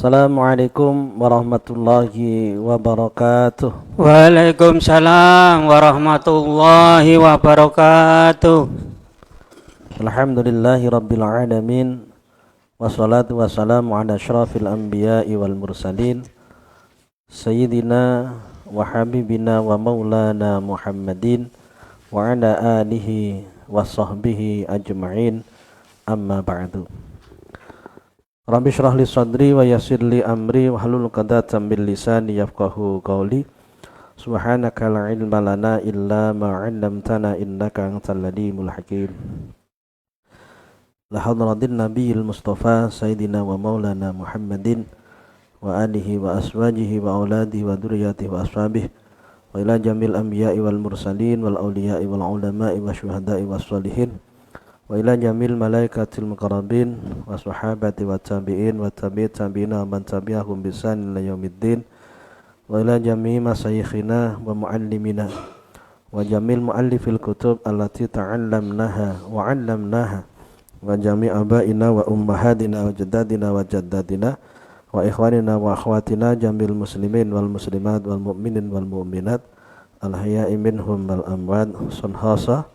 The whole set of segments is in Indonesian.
Assalamualaikum warahmatullahi wabarakatuh. Waalaikumsalam warahmatullahi wabarakatuh. Alhamdulillahi rabbil alamin. Wassalatu wassalamu ala asyrafil anbiya'i wal mursalin Sayyidina wa habibina wa maulana Muhammadin wa ala alihi wa sahbihi ajma'in. Amma ba'du. Rabbi syrah li sadri wa yassir li amri wa hlul 'uqdatam min lisani yafqahu qawli. Subhanaka la ilma lana illa ma 'allamtana innaka antal alimul hakim. La hadratin nabiyil mustafa sayyidina wa maulana Muhammadin wa alihi wa aswajihi wa auladihi wa dzurriyyatihi wa ashabihi wa ila jamil anbiya'i wal mursalin wal awliya'i wal ulama'i wa syuhada'i was sholihin wa ila jamil malaikatil muqarrabin wa sahabati wa tabi'in wa tabi'it tabi'ina wa man tabi'ahum bi ihsan ila yaumiddin wa ila jami'i masyayikhina wa muallimina wa jamil muallifil kutub allati ta'allamnaha wa 'allamnaha wa jami' abaina wa ummahatina wa jaddadina wa jaddatina wa ikhwanina wa akhwatina jamil muslimin wal muslimat wal mu'minin wal mu'minat al hayya'i minhum wal amwat sunhasa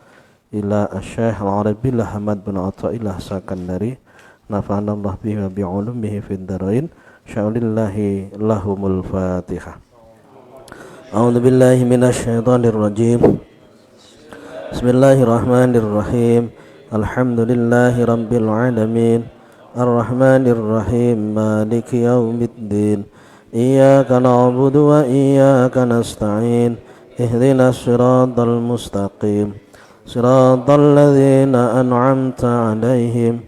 ila asy-syekh al-Arabi Ahmad bin Athaillah Sakandari nafa'ana Allah bihi wa bi'ulumihi fid dharain syaulillahi lahumul fatihah. A'udzu billahi minasy syaithanir rajim. Bismillahirrahmanirrahim. Alhamdulillahi rabbil alamin arrahmanir rahim maliki yaumiddin iyyaka na'budu wa iyyaka nasta'in ihdinas siratal mustaqim siratal ladzina an'amta 'alaihim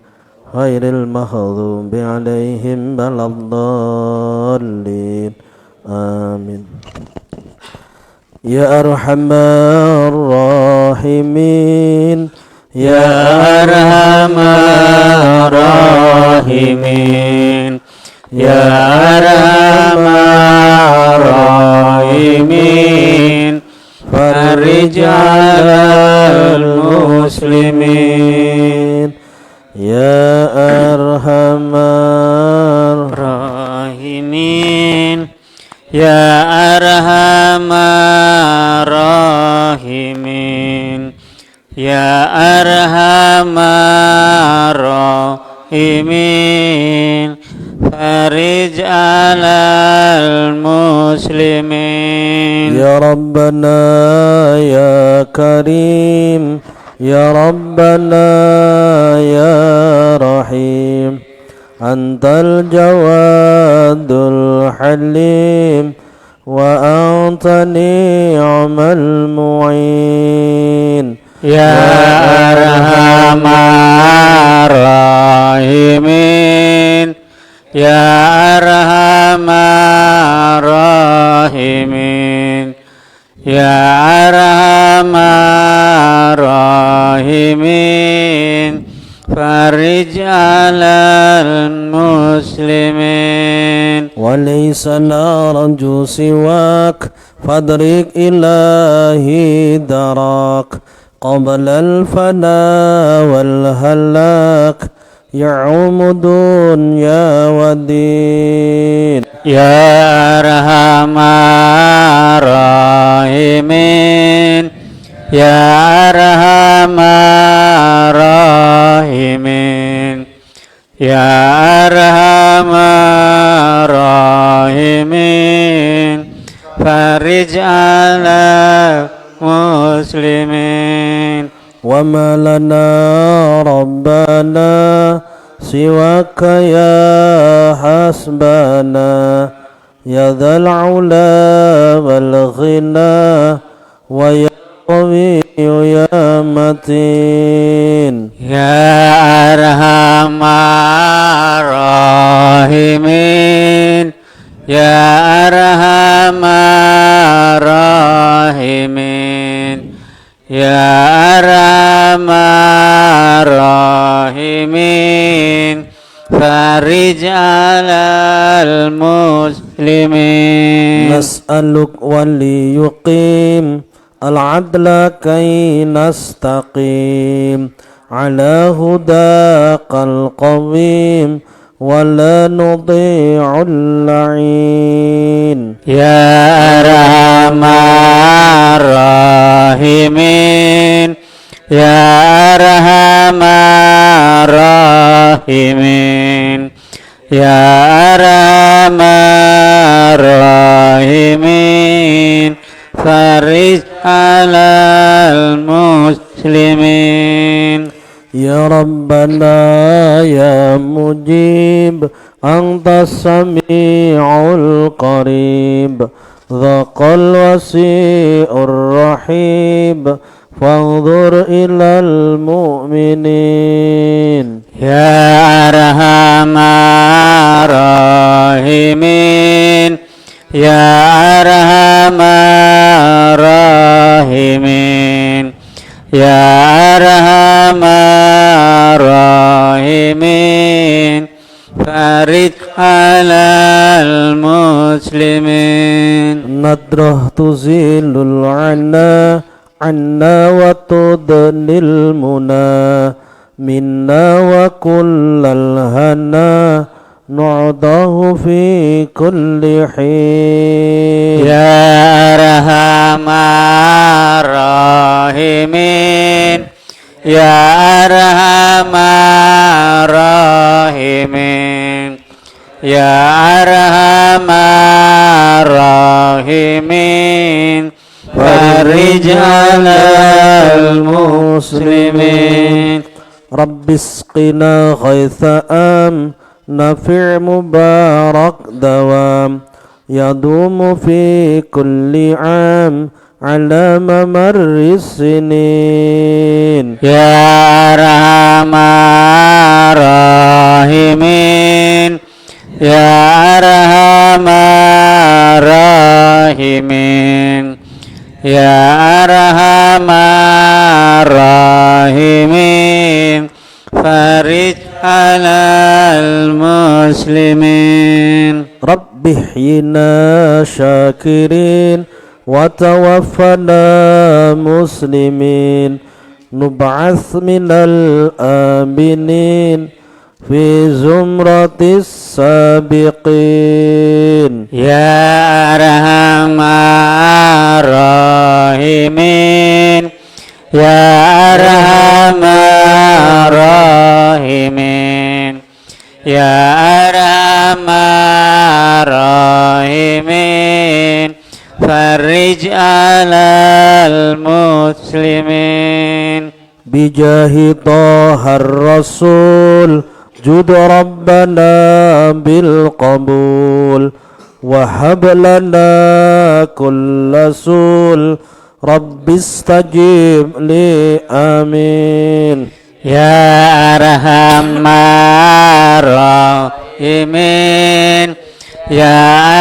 ghairil maghdubi 'alaihim waladdallin amin. Ya arhamar rahimin Ya arhamar rahimin Ya arhamar rahimin Farij 'alal muslimin Ya arhamar rahimin Ya arhamar rahimin Ya arhamar rahimin Farij 'alal muslimin Ya Rabbana ya Karim Ya Rabbana ya Rahim Antal Jawadul Halim wa anta ni'mal mu'in Ya arhamar rahimin Ya arhamar rahimin Ya arhamar rahimin Farij 'alal muslimin wa laysa narju siwak fadrik ilahi darak qabla al-fana wal halak ya'um dunya wa din Ya arhamar rahimin Ya arhamar rahimin Ya arhamar rahimin Farij 'alal muslimin wa ma lana rabbana siwaka ya hasbana ya dhal 'ula wal ghina wa ya qawiyyu ya matin Ya arhamar rahimin Ya arhamar rahimin Ya arhamar rahimin Farij 'alal muslimin nas'aluk wali yuqim al-'adla kay nastaqim ala hudaqal qawim ولا نطيع اللعين يا أرحم الراحمين يا أرحم الراحمين يا أرحم الراحمين فرج على المسلمين يا ربنا يا مجيب أنت السميع القريب ذاق الوسيع الرحيب فانظر إلى المؤمنين يا أرحم الراحمين يا أرحم الراحمين يا أرحم الراحمين فرج على المسلمين ندره تزيل العنا عنا وتدني المنى منا وكل الهنا نعضه في كل حين يا أرحم الراحمين يا أرحم الراحمين يا أرحم الراحمين فرج على المسلمين رب اسقنا غيث آم نافع مبارك دوام يدوم في كل عام على ممر السنين يا أرحم الراحمين يا أرحم الراحمين يا أرحم الراحمين فرج على المسلمين رب احينا شاكرين وتوفنا مسلمين نبعث من الآمنين في زمرة السابقين يا أرحم الراحمين يا أرحم الراحمين يا أرحم الراحمين فرج على المسلمين بجاه طه الرسول جد ربنا بالقبول وهب لنا كل سول رب استجب لي آمين يا أرحم الراحمين يا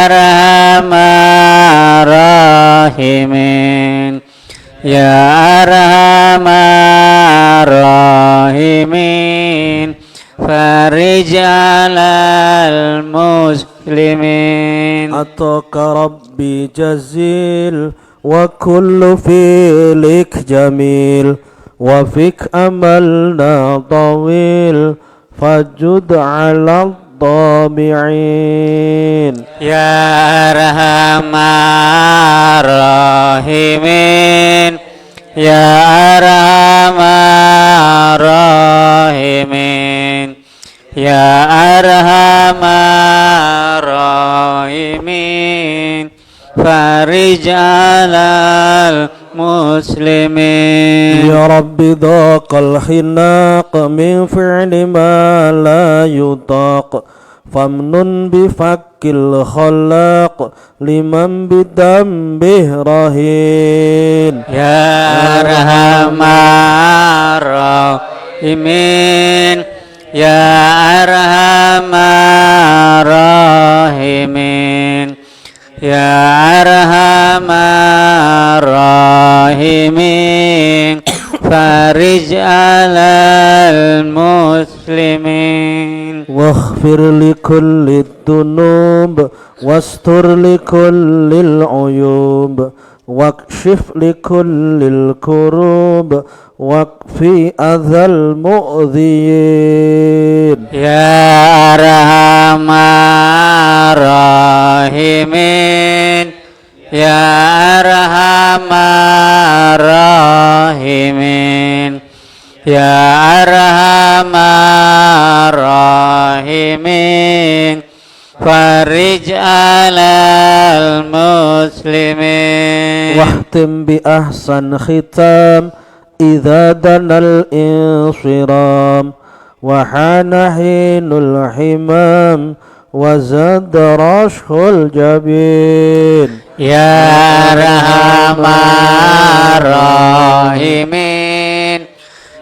أرحم الراحمين يا أرحم الراحمين فرج على المسلمين أتاك ربي جزيل وكل فيلك جميل وفيك أملنا طويل فجد على الضامعين يا أرحم الراحمين يا أرحم الراحمين يا أرحم الراحمين فرج على المسلمين يا رب ذاق الخناق من فعل ما لا يطاق فامنن بفك الخلاق لمن بذنبه رهين يا أرحم الراحمين يا أرحم الراحمين يا أرحم الراحمين فرج على المسلمين واغفر لكل الذنوب واستر لكل العيوب واكشف لكل الكروب واكفي أذى المؤذين يا أرحم الراحمين يا أرحم الراحمين يا أرحم الراحمين فرج على المسلمين واختم بأحسن ختام إذا دنا الانصرام وحان حين الحمام وزاد رشح الجبين يا أرحم الراحمين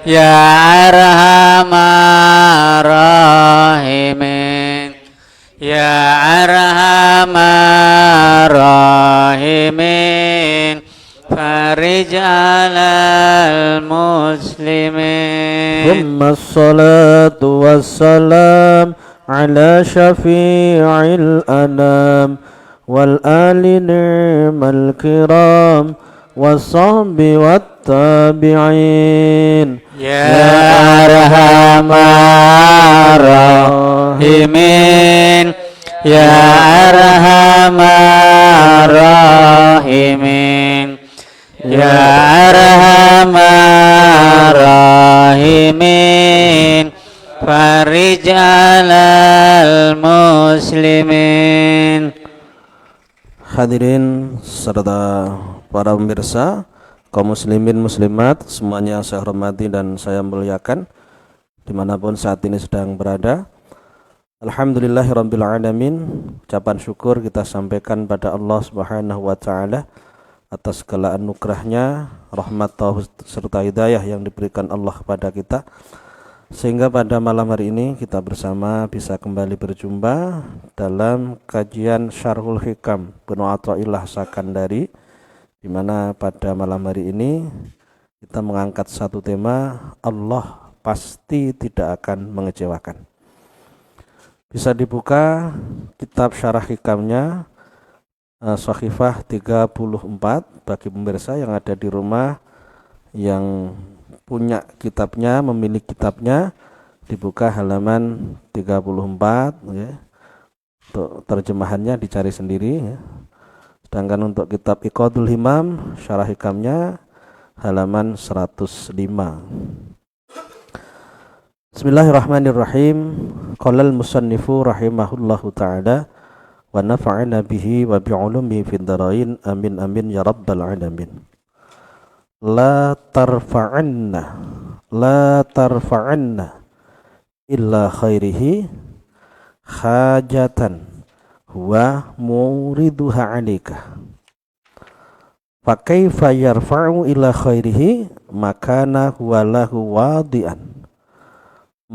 يا أرحم الراحمين يا أرحم الراحمين فرج على المسلمين ثم الصلاة والسلام على شفيع الأنام والآل نعم الكرام والصحب والتابعين يا أرحم الراحمين يا أرحم الراحمين يا أرحم الراحمين فرج على المسلمين. Hadirin serta para pemirsa, kaum muslimin muslimat semuanya saya hormati dan saya muliakan dimanapun saat ini sedang berada. Alhamdulillahirabbil alamin. Ucapan syukur kita sampaikan pada Allah Subhanahu wa taala atas segala anugerahnya, rahmat serta hidayah yang diberikan Allah kepada kita, sehingga pada malam hari ini kita bersama bisa kembali berjumpa dalam kajian Syarhul Hikam Ibnu Athaillah Sakandari, di mana pada malam hari ini kita mengangkat satu tema, Allah pasti tidak akan mengecewakan. Bisa dibuka kitab Syarah Hikamnya, Shahifah 34, bagi pemirsa yang ada di rumah yang punya kitabnya, memiliki kitabnya, dibuka halaman 34 ya. Untuk terjemahannya dicari sendiri ya. Sedangkan untuk kitab Iqadul Himam Syarah Hikamnya halaman 105. Bismillahirrahmanirrahim. Qala al-musannifu rahimahullahu ta'ala wa nafa'ana bihi wa bi'ulumihi fid dharain amin amin ya rabbal alamin. La tarfa'anna illa khairihi hajatan huwa muriduha 'alaika. Fa kaifa yarfa'u ila khairihi makana huwa lahu wadi'an.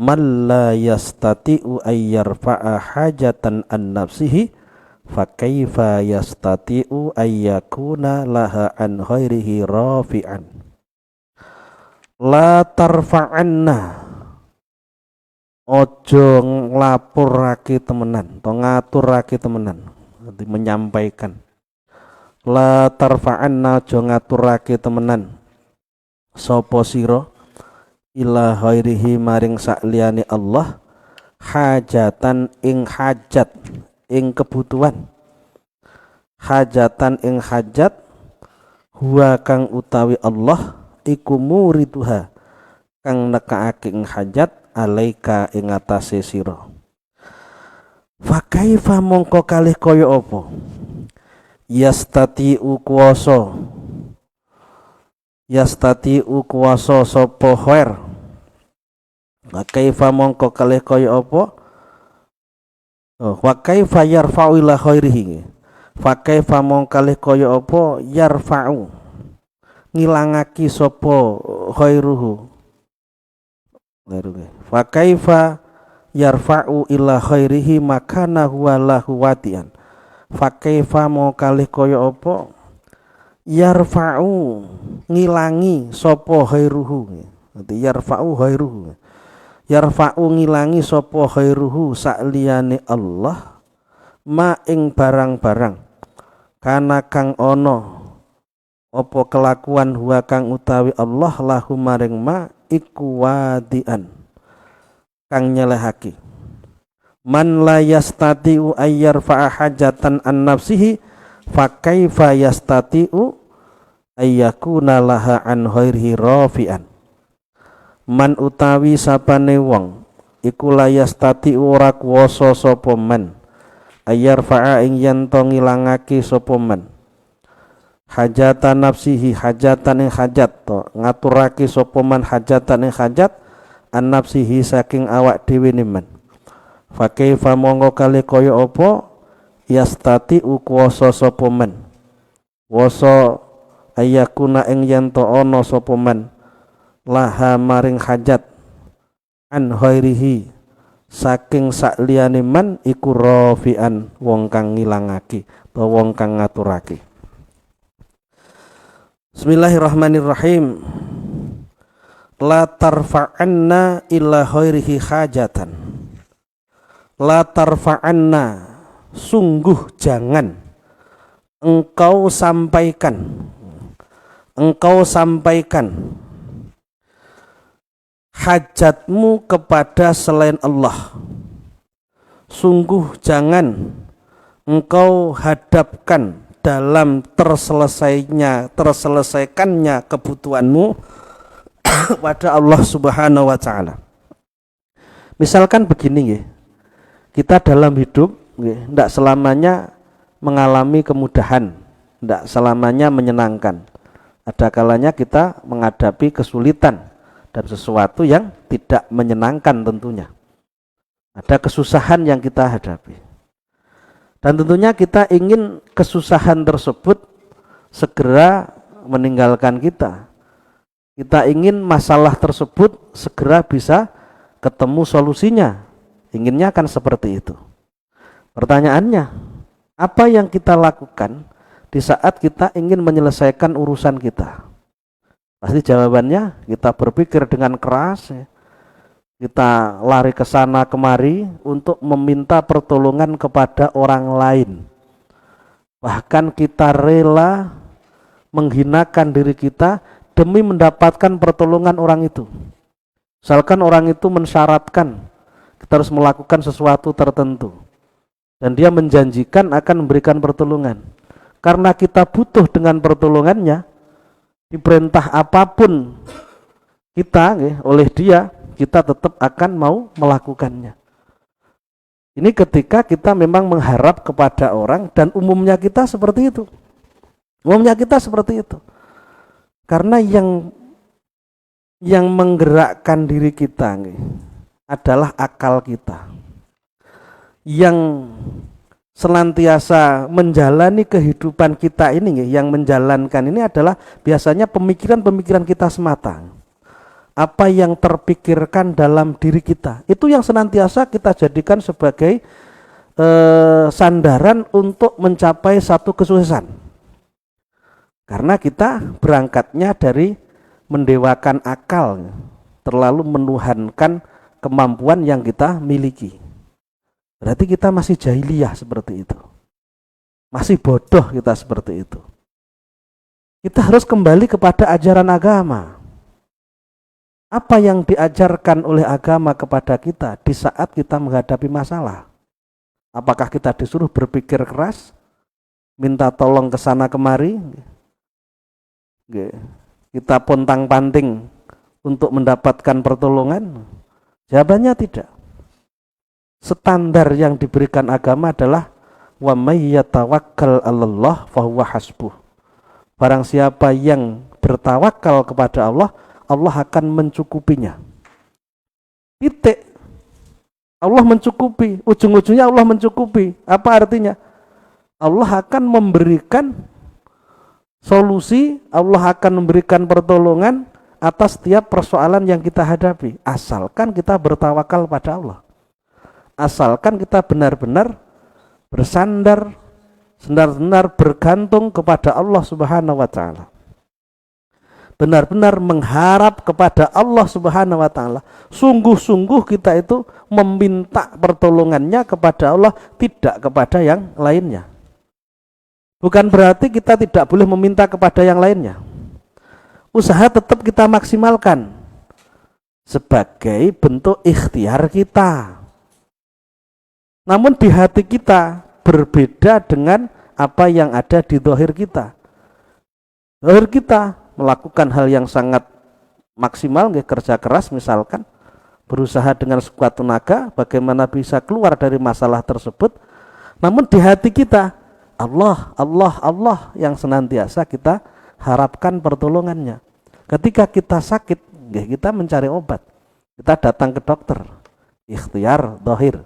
Man la yastati'u ay yarfa'a hajatan an nafsihi fa kaifa yastati'u ay yakuna laha an ghairihi rafi'an. La tarfa'anna, ojo nglapurake temenan atau ngaturake temenan, nanti menyampaikan. La tarfa'anna, ojo ngaturake temenan sapa sira ila ghairihi maring sakliyane Allah hajatan ing hajat ing kebutuhan, hajatan ing hajat huwa kang utawi Allah iku muriduha kang nekaake ing hajat alaika ing atase sira. Fa kaifa mongko kalih kaya apa yastati'u kuwasa sapa khair. Wa kaifa mongko kalih kaya apa wa kaifa yarfa'u ila khairihi. Fa kaifa mongko kalih kaya apa yarfa'u ngilangake sapa khairuhu. Fa kaifa yarfa'u ila khairihi makana huwa lahu watian. Fa kaifa mongko kalih kaya apa yarfa'u ngilangi sapa khairuhu. Nanti yarfa'u khairuhu, yarfa'u ngilangi sapa khairuhu sakliyane Allah ma ing barang-barang kana kang ana apa kelakuan huwa kang utawi Allah lahu maring ma iku wadian kang nyelehake. Man la yastati'u ayyarfa'a hajatan an nafsihi fa kaifa yastati'u ayyakuna laha an ghairihi rafi'an. Man utawi sapane wong iku la yastati'u ora kuwasa sapa man ayyarfa'a ing yen to ngilangake sapa man hajatan nafsihi hajatan ing hajat to ngaturake sapa man hajatan ing hajat an nafsihi saking awak dhewe man. Fa kaifa monggo kali kaya apa yastati kuwasa sapa man wasa ayakuna ing yen to ana sapa man laha maring hajat an ghairihi saking sakliyane man iku rafi'an wong kang ngilangake utawa wong kang ngaturake. Bismillahirrahmanirrahim. La tarfa'anna illa ghairihi hajatan. La tarfa'anna, sungguh jangan engkau sampaikan hajatmu kepada selain Allah. Sungguh jangan engkau hadapkan dalam terselesaikannya kebutuhanmu pada Allah Subhanahu wa taala. Misalkan begini nggih. Kita dalam hidup tidak selamanya mengalami kemudahan, tidak selamanya menyenangkan. Ada kalanya kita menghadapi kesulitan dan sesuatu yang tidak menyenangkan tentunya. Ada kesusahan yang kita hadapi. Dan tentunya kita ingin kesusahan tersebut segera meninggalkan kita. Kita ingin masalah tersebut segera bisa ketemu solusinya. Inginnya kan seperti itu. Pertanyaannya, apa yang kita lakukan di saat kita ingin menyelesaikan urusan kita? Pasti jawabannya kita berpikir dengan keras, kita lari ke sana kemari untuk meminta pertolongan kepada orang lain. Bahkan kita rela menghinakan diri kita demi mendapatkan pertolongan orang itu. Misalkan orang itu mensyaratkan kita harus melakukan sesuatu tertentu dan dia menjanjikan akan memberikan pertolongan. Karena kita butuh dengan pertolongannya, diperintah apapun kita oleh dia, kita tetap akan mau melakukannya. Ini ketika kita memang mengharap kepada orang, dan umumnya kita seperti itu. Karena yang menggerakkan diri kita adalah akal kita yang senantiasa menjalani kehidupan kita ini. Yang menjalankan ini adalah biasanya pemikiran-pemikiran kita semata. Apa yang terpikirkan dalam diri kita, itu yang senantiasa kita jadikan sebagai sandaran untuk mencapai satu kesuksesan. Karena kita berangkatnya dari mendewakan akal, terlalu menuhankan kemampuan yang kita miliki. Berarti kita masih jahiliyah seperti itu. Masih bodoh kita seperti itu. Kita harus kembali kepada ajaran agama. Apa yang diajarkan oleh agama kepada kita di saat kita menghadapi masalah? Apakah kita disuruh berpikir keras, minta tolong ke sana kemari, kita pontang-panting untuk mendapatkan pertolongan? Jawabannya tidak. Standar yang diberikan agama adalah wa may yatawakkal 'alallah fahuwa hasbuh. Barang siapa yang bertawakal kepada Allah, Allah akan mencukupinya. Titik. Allah mencukupi, ujung-ujungnya Allah mencukupi. Apa artinya? Allah akan memberikan solusi, Allah akan memberikan pertolongan atas setiap persoalan yang kita hadapi, asalkan kita bertawakal pada Allah. Asalkan kita benar-benar bersandar, benar-benar bergantung kepada Allah Subhanahu wa taala. Benar-benar mengharap kepada Allah Subhanahu wa taala. Sungguh-sungguh kita itu meminta pertolongannya kepada Allah, tidak kepada yang lainnya. Bukan berarti kita tidak boleh meminta kepada yang lainnya. Usaha tetap kita maksimalkan sebagai bentuk ikhtiar kita. Namun di hati kita berbeda dengan apa yang ada di zahir kita. Zahir kita melakukan hal yang sangat maksimal, kerja keras misalkan, berusaha dengan sekuat tenaga bagaimana bisa keluar dari masalah tersebut. Namun di hati kita Allah, Allah, Allah yang senantiasa kita harapkan pertolongannya. Ketika kita sakit, kita mencari obat, kita datang ke dokter, ikhtiar zahir.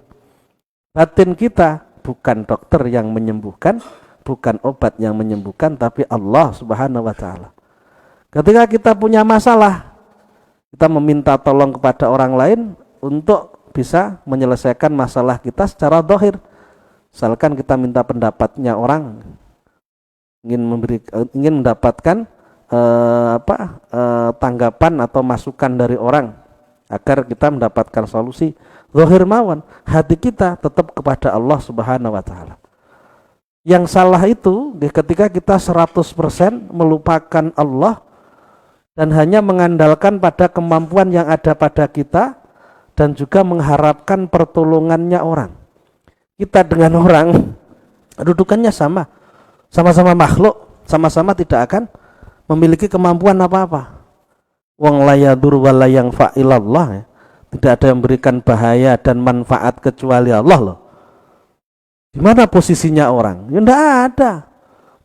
Batin kita bukan dokter yang menyembuhkan, bukan obat yang menyembuhkan, tapi Allah Subhanahu wa taala. Ketika kita punya masalah, kita meminta tolong kepada orang lain untuk bisa menyelesaikan masalah kita secara zahir. Misalkan kita minta pendapatnya orang, ingin mendapatkan tanggapan atau masukan dari orang agar kita mendapatkan solusi. Zahir mawon, hati kita tetap kepada Allah Subhanahu wa taala. Yang salah itu ketika kita 100% melupakan Allah dan hanya mengandalkan pada kemampuan yang ada pada kita dan juga mengharapkan pertolongannya orang. Kita dengan orang kedudukannya sama, sama-sama makhluk, sama-sama tidak akan memiliki kemampuan apa-apa. Wong la yadur wa la yanfa illallah, ya. Tidak ada yang memberikan bahaya dan manfaat kecuali Allah loh. Di mana posisinya orang? Ya enggak ada.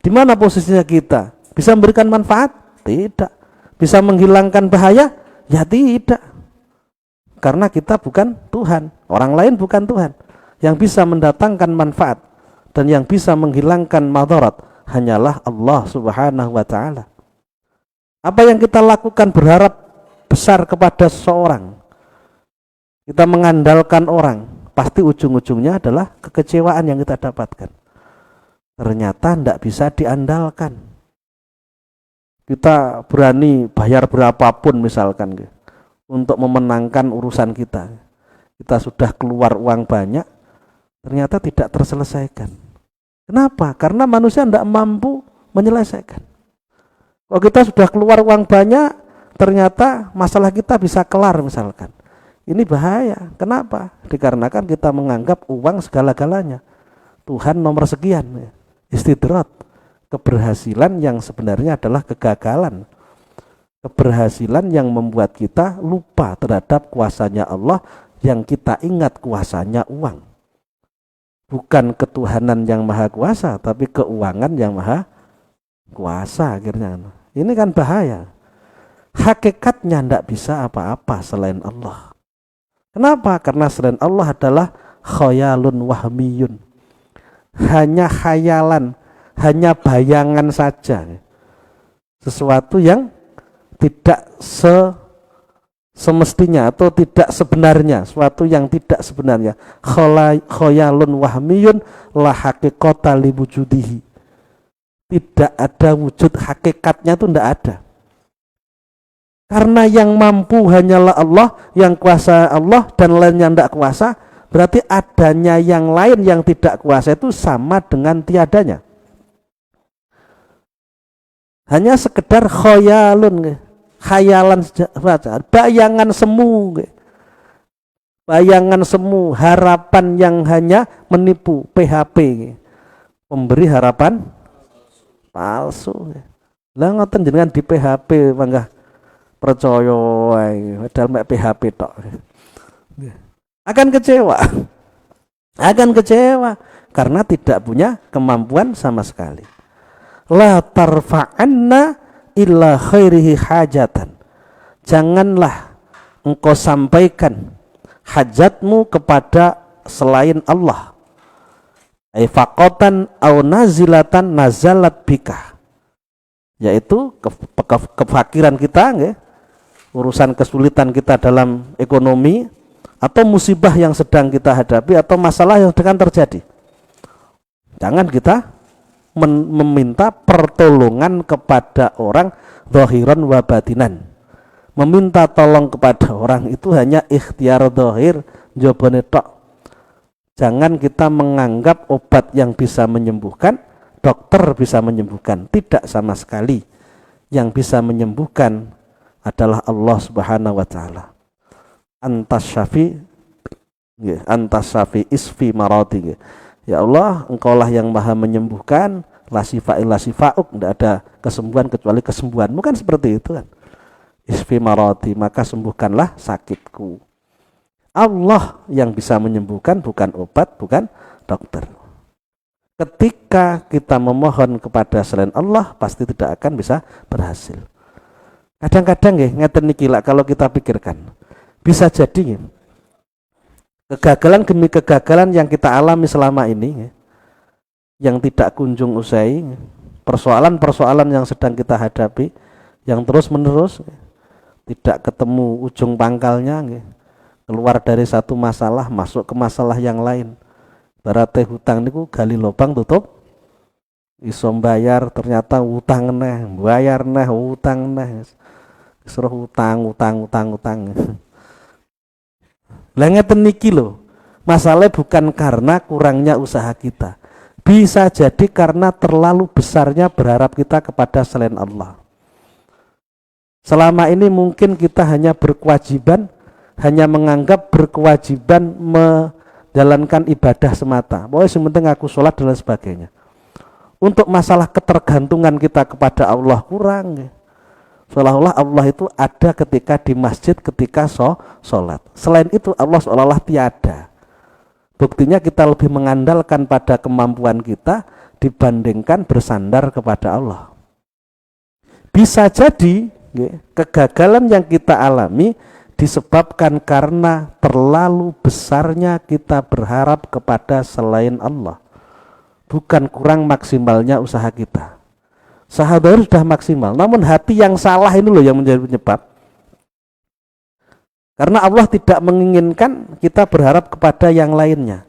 Di mana posisinya kita? Bisa memberikan manfaat? Tidak. Bisa menghilangkan bahaya? Ya tidak. Karena kita bukan Tuhan, orang lain bukan Tuhan. Yang bisa mendatangkan manfaat dan yang bisa menghilangkan madarat hanyalah Allah Subhanahu wa taala. Apa yang kita lakukan berharap besar kepada seseorang, kita mengandalkan orang, pasti ujung-ujungnya adalah kekecewaan yang kita dapatkan. Ternyata tidak bisa diandalkan. Kita berani bayar berapapun misalkan untuk memenangkan urusan kita. Kita sudah keluar uang banyak, ternyata tidak terselesaikan. Kenapa? Karena manusia tidak mampu menyelesaikan. Kalau kita sudah keluar uang banyak, ternyata masalah kita bisa kelar misalkan. Ini bahaya. Kenapa? Dikarenakan kita menganggap uang segala-galanya. Tuhan nomor sekian. Istidrat. Keberhasilan yang sebenarnya adalah kegagalan. Keberhasilan yang membuat kita lupa terhadap kuasanya Allah, yang kita ingat kuasanya uang. Bukan ketuhanan yang maha kuasa, tapi keuangan yang maha kuasa akhirnya. Ini kan bahaya. Hakikatnya tidak bisa apa-apa selain Allah. Kenapa? Karena selain Allah adalah khayalun wahmiyun. Hanya khayalan, hanya bayangan saja. Sesuatu yang tidak semestinya atau tidak sebenarnya, sesuatu yang tidak sebenarnya. Khayalun wahmiyun la haqiqata li wujudihi. Tidak ada wujud hakikatnya, itu tidak ada. Karena yang mampu hanyalah Allah, yang kuasa Allah, dan lainnya tidak kuasa, berarti adanya yang lain yang tidak kuasa itu sama dengan tiadanya. Hanya sekedar khayalun, khayalan saja, bayangan semu, bayangan semu, harapan yang hanya menipu, PHP, memberi harapan palsu. Lah ngoten jenengan di PHP mangga percaya wae padahal mek PHP tok. Akan kecewa. Akan kecewa karena tidak punya kemampuan sama sekali. La tarfa'anna illa khairihi hajatan. Janganlah engkau sampaikan hajatmu kepada selain Allah. Ai faqatan au nazilatan nazalat bika. Yaitu kefakiran kita nggih, urusan kesulitan kita dalam ekonomi atau musibah yang sedang kita hadapi atau masalah yang sedang terjadi. Jangan kita meminta pertolongan kepada orang zahiran wa batinan. Meminta tolong kepada orang itu hanya ikhtiar zahir, jabane tok. Jangan kita menganggap obat yang bisa menyembuhkan dokter bisa menyembuhkan, tidak sama sekali. Yang bisa menyembuhkan adalah Allah Subhanahu wa taala. Antas syafi, antas syafi isfi maradi. Ya Allah, Engkaulah yang maha menyembuhkan, la sifa illa sifauk, tidak ada kesembuhan kecuali kesembuhan. Bukan seperti itu kan. Isfi maradi, maka sembuhkanlah sakitku. Allah yang bisa menyembuhkan, bukan obat, bukan dokter. Ketika kita memohon kepada selain Allah, pasti tidak akan bisa berhasil. Kadang-kadang ngeten niki lak kalau kita pikirkan, bisa jadi kegagalan demi kegagalan yang kita alami selama ini, yang tidak kunjung usai, persoalan-persoalan yang sedang kita hadapi, yang terus-menerus tidak ketemu ujung pangkalnya, keluar dari satu masalah masuk ke masalah yang lain. Berarti hutang niku gali lubang tutup iso bayar, ternyata utang neh, bayar neh, utang neh, suruh utang. Lah ngeten niki lho, masalahnya bukan karena kurangnya usaha kita, bisa jadi karena terlalu besarnya berharap kita kepada selain Allah. Selama ini mungkin kita hanya berkewajiban, hanya menganggap berkewajiban menjalankan ibadah semata. Pokoknya yang penting aku sholat dan lain sebagainya. Untuk masalah ketergantungan kita kepada Allah kurang. Seolah-olah Allah itu ada ketika di masjid, ketika sholat. Selain itu Allah seolah-olah tiada. Buktinya kita lebih mengandalkan pada kemampuan kita dibandingkan bersandar kepada Allah. Bisa jadi kegagalan yang kita alami disebabkan karena terlalu besarnya kita berharap kepada selain Allah, bukan kurang maksimalnya usaha kita. Sahabat sudah maksimal, namun hati yang salah ini loh yang menjadi penyebab. Karena Allah tidak menginginkan kita berharap kepada yang lainnya.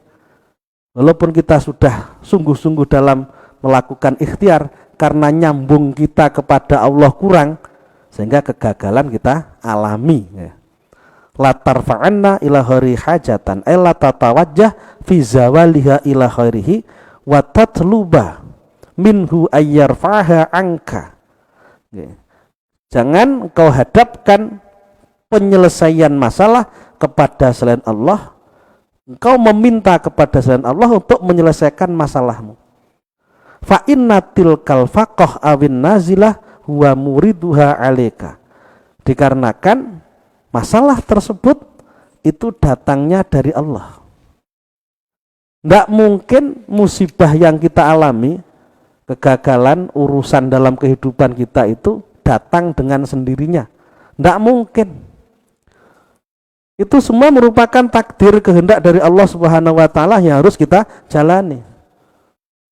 Walaupun kita sudah sungguh-sungguh dalam melakukan ikhtiar, karena nyambung kita kepada Allah kurang, sehingga kegagalan kita alami. La tarfa'anna ila khairi hajatan la tatawajjah fi zawaliha ila khairihi wa tatluba minhu ayyarfaha angka. Jangan kau hadapkan penyelesaian masalah kepada selain Allah, engkau meminta kepada selain Allah untuk menyelesaikan masalahmu. Fa inna tilkal faqah awin nazilah huwa muriduha alaika. Dikarenakan masalah tersebut itu datangnya dari Allah. Tidak mungkin musibah yang kita alami, kegagalan, urusan dalam kehidupan kita itu datang dengan sendirinya. Tidak mungkin. Itu semua merupakan takdir kehendak dari Allah Subhanahu wa taala yang harus kita jalani.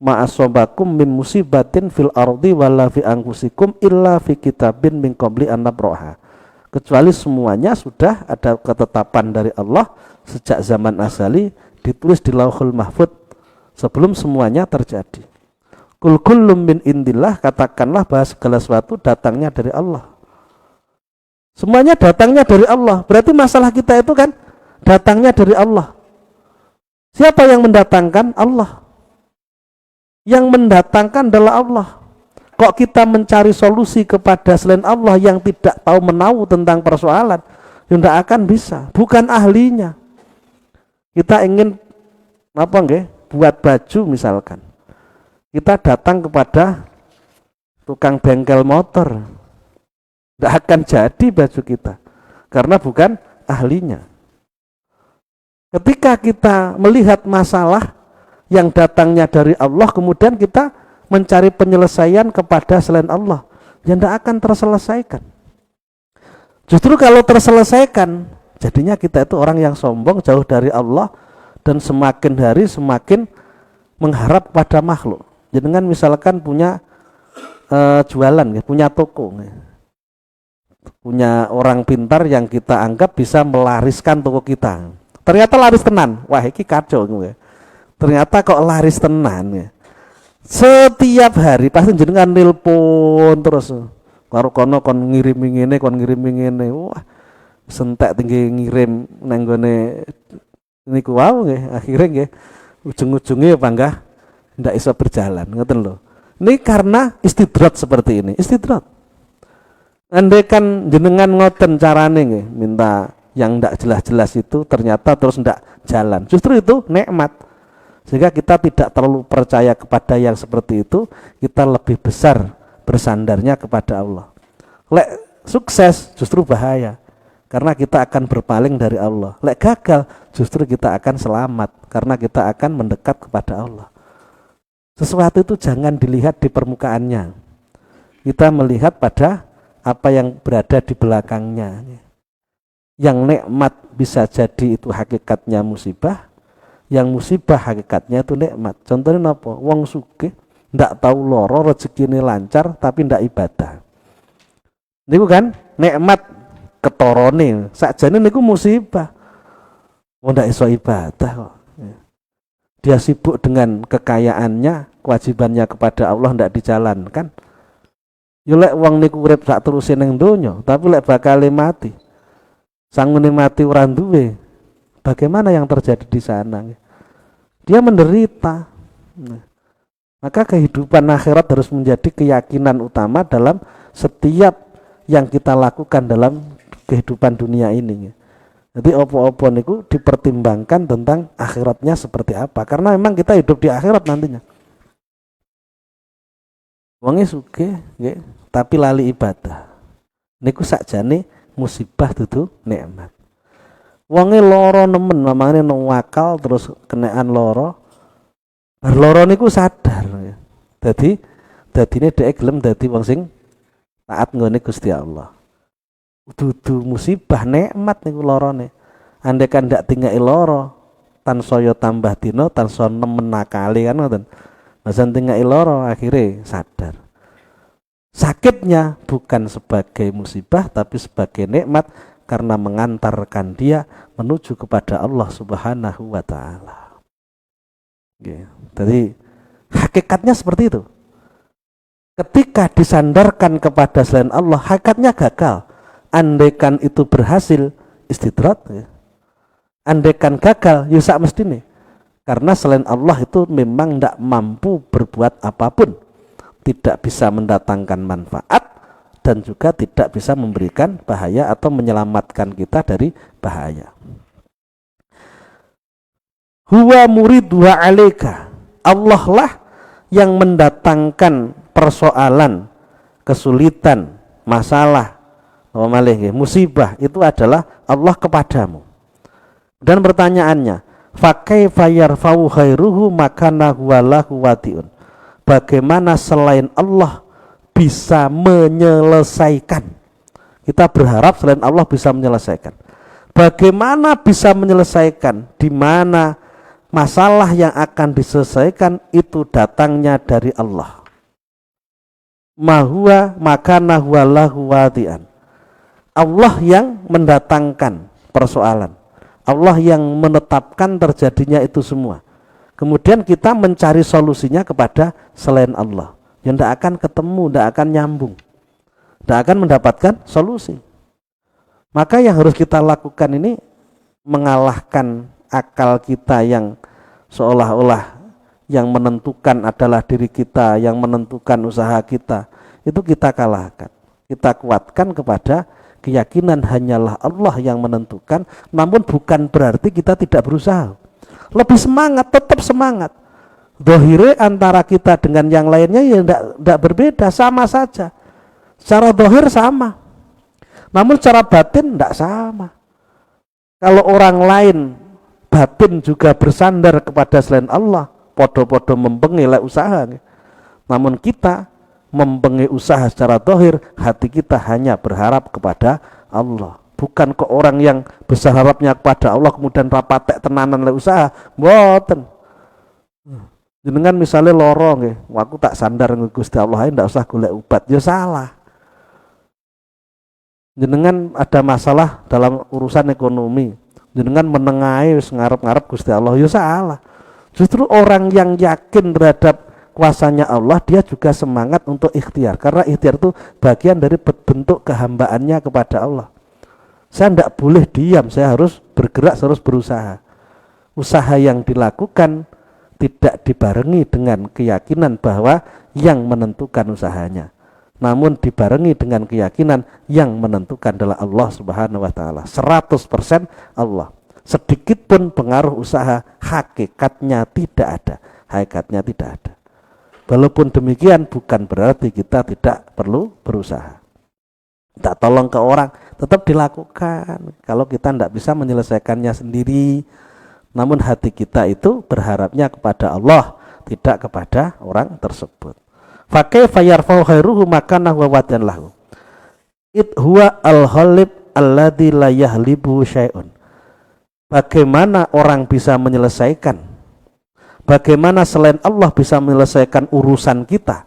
Ma'asobakum min musibatin fil ardi wala fi anfusikum illa fi kitabin min qabli an nabraha. Kecuali semuanya sudah ada ketetapan dari Allah sejak zaman azali, ditulis di Lauhul Mahfuz sebelum semuanya terjadi. Kul kullum min indillah, katakanlah bahwa segala sesuatu datangnya dari Allah. Semuanya datangnya dari Allah. Berarti masalah kita itu kan datangnya dari Allah. Siapa yang mendatangkan? Allah. Yang mendatangkan adalah Allah. Kok kita mencari solusi kepada selain Allah yang tidak tahu menahu tentang persoalan? Tidak akan bisa. Bukan ahlinya. Kita ingin buat baju misalkan. Kita datang kepada tukang bengkel motor. Tidak akan jadi baju kita. Karena bukan ahlinya. Ketika kita melihat masalah yang datangnya dari Allah, kemudian kita mencari penyelesaian kepada selain Allah, yang tidak akan terselesaikan. Justru kalau terselesaikan, jadinya kita itu orang yang sombong, jauh dari Allah, dan semakin hari semakin mengharap pada makhluk. Jangan misalkan punya jualan, punya toko, punya orang pintar yang kita anggap bisa melariskan toko kita. Ternyata laris tenan, wah ini kacau. Ternyata kok laris tenan. Setiap hari pasti jenengan nelpon terus. Karo kono kon ngirimi ngene. Wah, sentek tinggi ngirim nang gone niku wae nggih. Akhire nggih ujung-ujunge apa enggak ndak iso berjalan, ngoten lho. Ini karena istidrat seperti ini, istidrat. Andai kan jenengan ngoten carane nggih, minta yang ndak jelas-jelas itu ternyata terus ndak jalan. Justru itu nikmat. Sehingga kita tidak terlalu percaya kepada yang seperti itu, kita lebih besar bersandarnya kepada Allah. Lek sukses justru bahaya, karena kita akan berpaling dari Allah. Lek gagal justru kita akan selamat, karena kita akan mendekat kepada Allah. Sesuatu itu jangan dilihat di permukaannya, kita melihat pada apa yang berada di belakangnya. Yang nikmat bisa jadi itu hakikatnya musibah, yang musibah hakikatnya itu nikmat. Contohnya apa? Wong sugih ndak tahu loro, rezekine lancar tapi ndak ibadah. Niku kan nikmat ketorone, sakjane niku musibah. Wong ndak iso ibadah kok. Dia sibuk dengan kekayaannya, kewajibannya kepada Allah ndak dijalankan. Yo lek wong niku urip sak teruse ning donya, tapi lek bakale mati, sangune mati ora duwe, bagaimana yang terjadi di sana? Dia menderita. Maka kehidupan akhirat harus menjadi keyakinan utama dalam setiap yang kita lakukan dalam kehidupan dunia ini. Jadi opo-opo niku dipertimbangkan tentang akhiratnya seperti apa, karena memang kita hidup di akhirat nantinya. Wonge sugih nggih, tapi lali ibadah. Niku sakjane musibah dudu nikmat. Wonge loro nemen, mamane nang wakal terus kenaan loro. Bar loro niku sadar. Dadine dhek gelem dadi wong sing taat nggone Gusti Allah. Dudu musibah, nikmat niku lorone. Andai kan ndak tinggal loro, tansaya tambah dina, tansaya nemen nakali kan ngoten. Masan tinggal loro akhirnya sadar. Sakitnya bukan sebagai musibah tapi sebagai nikmat karena mengantarkan dia menuju kepada Allah Subhanahu wa taala. Jadi hakikatnya seperti itu. Ketika disandarkan kepada selain Allah, hakikatnya gagal. Andaikan itu berhasil, istidrat ya. Andaikan gagal, ya sak mestine. Karena selain Allah itu memang tidak mampu berbuat apapun, tidak bisa mendatangkan manfaat dan juga tidak bisa memberikan bahaya atau menyelamatkan kita dari bahaya. Huwa muridhu alaika, Allah lah yang mendatangkan persoalan, kesulitan, masalah, musibah itu adalah Allah kepadamu. Dan pertanyaannya, fa kaifa yarfa'u khairuhu makana huwalahu wati'un. Bagaimana selain Allah bisa menyelesaikan? Kita berharap selain Allah bisa menyelesaikan. Bagaimana bisa menyelesaikan? Di mana masalah yang akan diselesaikan itu datangnya dari Allah. Mahuwa makana huwalahu wati'an. Allah yang mendatangkan persoalan, Allah yang menetapkan terjadinya itu semua. Kemudian kita mencari solusinya kepada selain Allah, yang tidak akan ketemu, tidak akan nyambung, tidak akan mendapatkan solusi. Maka yang harus kita lakukan ini mengalahkan akal kita yang seolah-olah yang menentukan adalah diri kita, yang menentukan usaha kita, itu kita kalahkan. Kita kuatkan kepada keyakinan hanyalah Allah yang menentukan, namun bukan berarti kita tidak berusaha. Lebih semangat, tetap semangat. Dohire antara kita dengan yang lainnya ya tidak berbeda, sama saja. Secara dohir sama, namun secara batin tidak sama. Kalau orang lain batin juga bersandar kepada selain Allah, podo-podo membengi usaha. Namun kita membengi usaha secara dohir, hati kita hanya berharap kepada Allah, bukan ke orang yang besar harapnya kepada Allah kemudian rapatek tenanan le usaha. Mboten. Jenengan misalnya loro nggih, aku tak sandar nang Gusti Allah, ndak usah golek obat, ya salah. Jenengan ada masalah dalam urusan ekonomi, jenengan menengahi wis ngarep-ngarep Gusti Allah, ya salah. Justru orang yang yakin terhadap kuasanya Allah, dia juga semangat untuk ikhtiar, karena ikhtiar itu bagian dari bentuk kehambaannya kepada Allah. Saya tidak boleh diam, saya harus bergerak, saya harus berusaha. Usaha yang dilakukan tidak dibarengi dengan keyakinan bahwa yang menentukan usahanya, namun dibarengi dengan keyakinan yang menentukan adalah Allah Subhanahu wa taala. 100% Allah. Sedikit pun pengaruh usaha hakikatnya tidak ada. Hakikatnya tidak ada. Walaupun demikian bukan berarti kita tidak perlu berusaha. Tidak tolong ke orang tetap dilakukan kalau kita tidak bisa menyelesaikannya sendiri. Namun hati kita itu berharapnya kepada Allah, tidak kepada orang tersebut. Fa kaifa yarfa'u khairuhu makanahu wa wadan lahu. It huwa al-ghalib alladzi la yahlibu syai'un. Bagaimana orang bisa menyelesaikan? Bagaimana selain Allah bisa menyelesaikan urusan kita?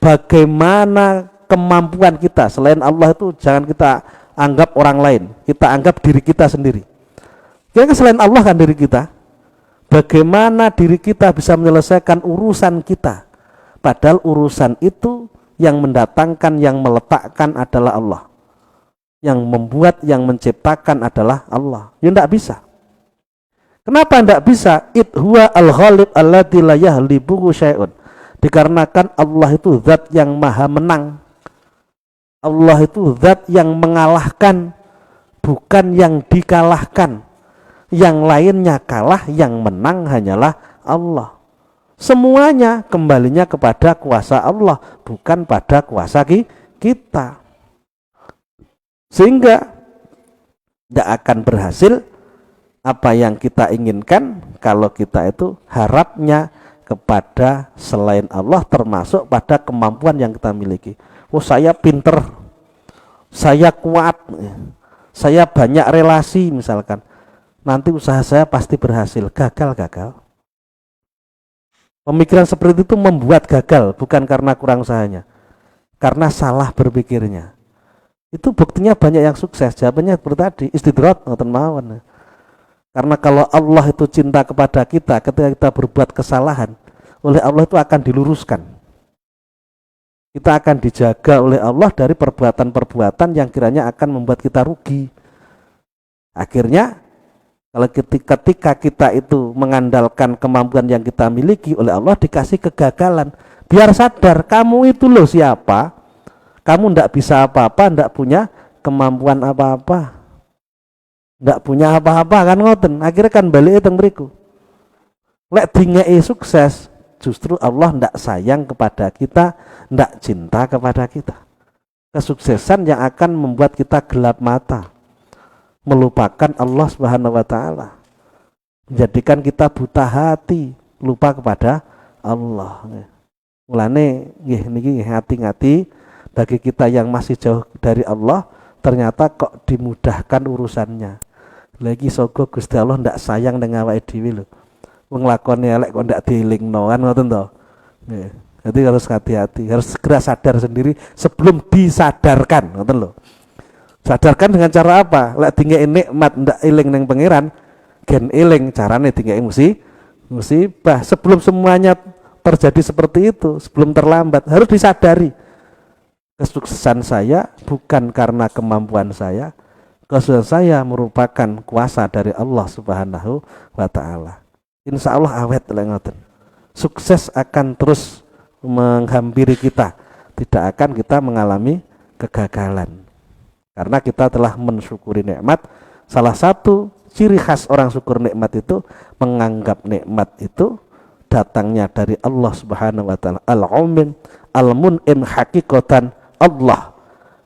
Bagaimana kemampuan kita selain Allah itu jangan kita anggap orang lain, kita anggap diri kita sendiri. Kira-kira selain Allah kan diri kita. Bagaimana diri kita bisa menyelesaikan urusan kita? Padahal urusan itu yang mendatangkan, yang meletakkan adalah Allah. Yang membuat, yang menciptakan adalah Allah. Ya tidak bisa. Kenapa tidak bisa? It huwa al-ghalib alladzi la yahlibuhu syai'un. Dikarenakan Allah itu zat yang maha menang. Allah itu zat yang mengalahkan, bukan yang dikalahkan. Yang lainnya kalah, yang menang hanyalah Allah. Semuanya kembalinya kepada kuasa Allah, bukan pada kuasa kita. Sehingga tidak akan berhasil apa yang kita inginkan kalau kita itu harapnya kepada selain Allah, termasuk pada kemampuan yang kita miliki. Oh, saya pinter, saya kuat, saya banyak relasi misalkan. Nanti usaha saya pasti berhasil. Gagal. Pemikiran seperti itu membuat gagal, bukan karena kurang usahanya, karena salah berpikirnya. Itu buktinya banyak yang sukses. Jawabannya seperti tadi, istidrat ngoten mawon. Karena kalau Allah itu cinta kepada kita, ketika kita berbuat kesalahan, oleh Allah itu akan diluruskan. Kita akan dijaga oleh Allah dari perbuatan-perbuatan yang kiranya akan membuat kita rugi. Akhirnya kalau ketika kita itu mengandalkan kemampuan yang kita miliki, oleh Allah dikasih kegagalan. Biar sadar, kamu itu loh siapa. Kamu tidak bisa apa-apa, tidak punya kemampuan apa-apa. Tidak punya apa-apa kan ngoten. Akhirnya kan balik itu beriku. Lek dingei sukses, justru Allah tidak sayang kepada kita, tidak cinta kepada kita. Kesuksesan yang akan membuat kita gelap mata, melupakan Allah Subhanahu wa taala, menjadikan kita buta hati, lupa kepada Allah. Mulane nggih niki hati-hati bagi kita yang masih jauh dari Allah, ternyata kok dimudahkan urusannya. Lagi sogo Gusti Allah ndak sayang dengan awake dhewe lho. Wong lakone elek kok ndak dielingno kan ngoten to. Nggih. Jadi harus hati-hati, harus segera sadar sendiri sebelum disadarkan, ngoten lho. Sadarkan dengan cara apa? Lek dingeki nikmat ndak eling ning pangeran, gen eling carane dingeki musibah. Sebelum semuanya terjadi seperti itu, sebelum terlambat, harus disadari. Kesuksesan saya bukan karena kemampuan saya, kesuksesan saya merupakan kuasa dari Allah Subhanahu wa taala. Insya Allah awet lek ngoten. Sukses akan terus menghampiri kita, tidak akan kita mengalami kegagalan. Karena kita telah mensyukuri nikmat. Salah satu ciri khas orang syukur nikmat itu menganggap nikmat itu datangnya dari Allah Subhanahu wa taala. Al-Umin, Al-Mun'im hakikatan Allah.